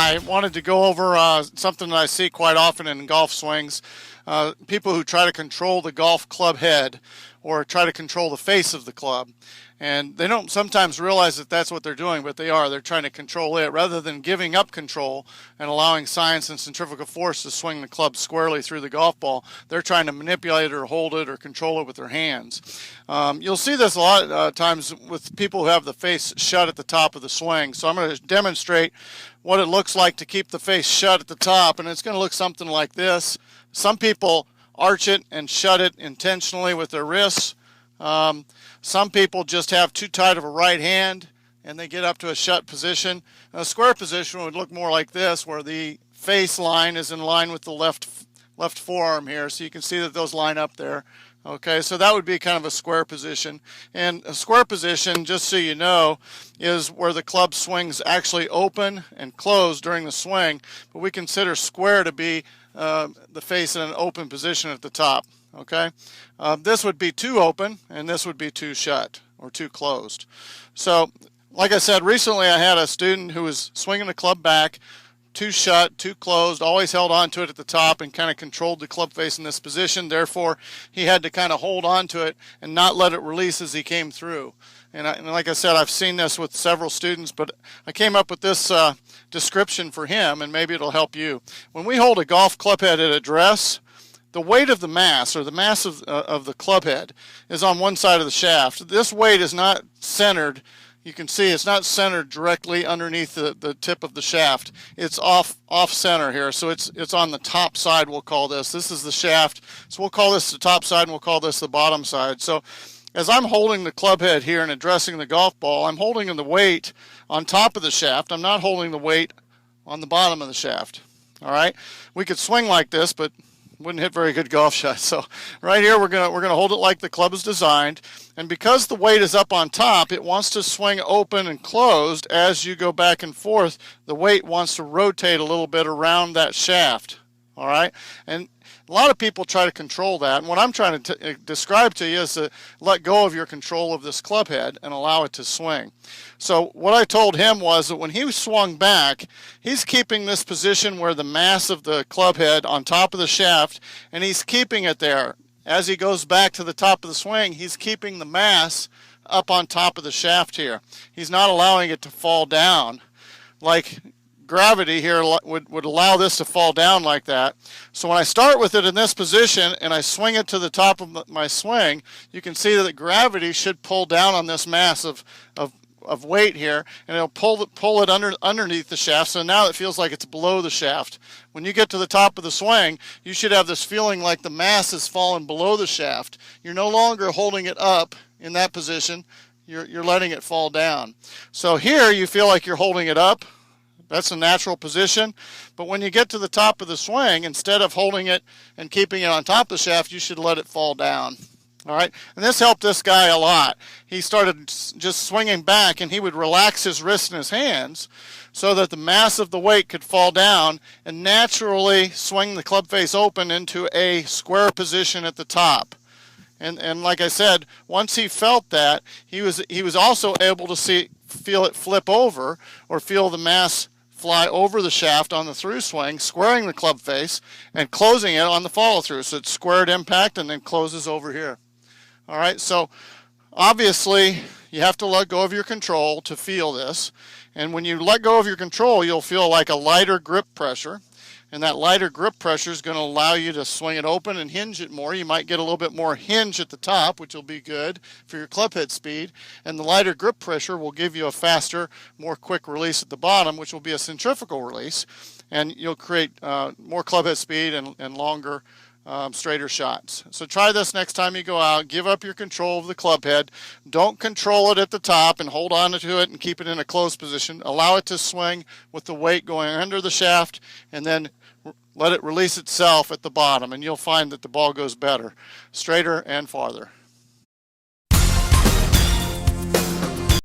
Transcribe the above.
I wanted to go over something that I see quite often in golf swings. People who try to control the golf club head or try to control the face of the club. And they don't sometimes realize that that's what they're doing, but they are. They're trying to control it rather than giving up control and allowing science and centrifugal force to swing the club squarely through the golf ball. They're trying to manipulate it or hold it or control it with their hands. You'll see this a lot of times with people who have the face shut at the top of the swing. So I'm going to demonstrate what it looks like to keep the face shut at the top, and it's going to look something like this. Some people arch it and shut it intentionally with their wrists. Some people just have too tight of a right hand and they get up to a shut position. A square position would look more like this, where the face line is in line with the left forearm here, so you can see that those line up there. Okay, so that would be kind of a square position. And a square position, just so you know, is where the club swings actually open and close during the swing, but we consider square to be the face in an open position at the top. Okay, this would be too open and this would be too shut or too closed. So like I said, recently I had a student who was swinging the club back, too shut, too closed, always held on to it at the top and kind of controlled the club face in this position. Therefore, he had to kind of hold on to it and not let it release as he came through. And like I said, I've seen this with several students, but I came up with this description for him, and maybe it'll help you. When we hold a golf club head at address, the weight of the mass, or the mass of the club head, is on one side of the shaft. This weight is not centered. You can see it's not centered directly underneath the tip of the shaft. It's off center here, so it's on the top side, we'll call this. This is the shaft, so we'll call this the top side and we'll call this the bottom side. So as I'm holding the club head here and addressing the golf ball, I'm holding the weight on top of the shaft. I'm not holding the weight on the bottom of the shaft. All right, we could swing like this, but wouldn't hit very good golf shots. So right here we're gonna hold it like the club is designed, and because the weight is up on top, it wants to swing open and closed. As you go back and forth, the weight wants to rotate a little bit around that shaft. All right, and a lot of people try to control that, and what I'm trying to describe to you is to let go of your control of this club head and allow it to swing. So what I told him was that when he swung back, he's keeping this position where the mass of the club head on top of the shaft, and he's keeping it there. As he goes back to the top of the swing, he's keeping the mass up on top of the shaft here. He's not allowing it to fall down like gravity here would allow this to fall down like that. So when I start with it in this position and I swing it to the top of my swing, you can see that gravity should pull down on this mass of weight here, and it'll pull it underneath the shaft. So now it feels like it's below the shaft. When you get to the top of the swing, you should have this feeling like the mass has fallen below the shaft. You're no longer holding it up in that position. You're letting it fall down. So here you feel like you're holding it up. That's a natural position, but when you get to the top of the swing, instead of holding it and keeping it on top of the shaft, you should let it fall down. All right, and this helped this guy a lot. He started just swinging back, and he would relax his wrists and his hands so that the mass of the weight could fall down and naturally swing the club face open into a square position at the top. And like I said, once he felt that, he was also able to feel it flip over, or feel the mass fly over the shaft on the through swing, squaring the club face and closing it on the follow through. So it's squared impact and then closes over here. All right, so obviously you have to let go of your control to feel this. And when you let go of your control, you'll feel like a lighter grip pressure. And that lighter grip pressure is going to allow you to swing it open and hinge it more. You might get a little bit more hinge at the top, which will be good for your club head speed. And the lighter grip pressure will give you a faster, more quick release at the bottom, which will be a centrifugal release. And you'll create more club head speed and longer, straighter shots. So try this next time you go out. Give up your control of the club head. Don't control it at the top and hold on to it and keep it in a closed position. Allow it to swing with the weight going under the shaft, and then let it release itself at the bottom, and you'll find that the ball goes better, straighter and farther.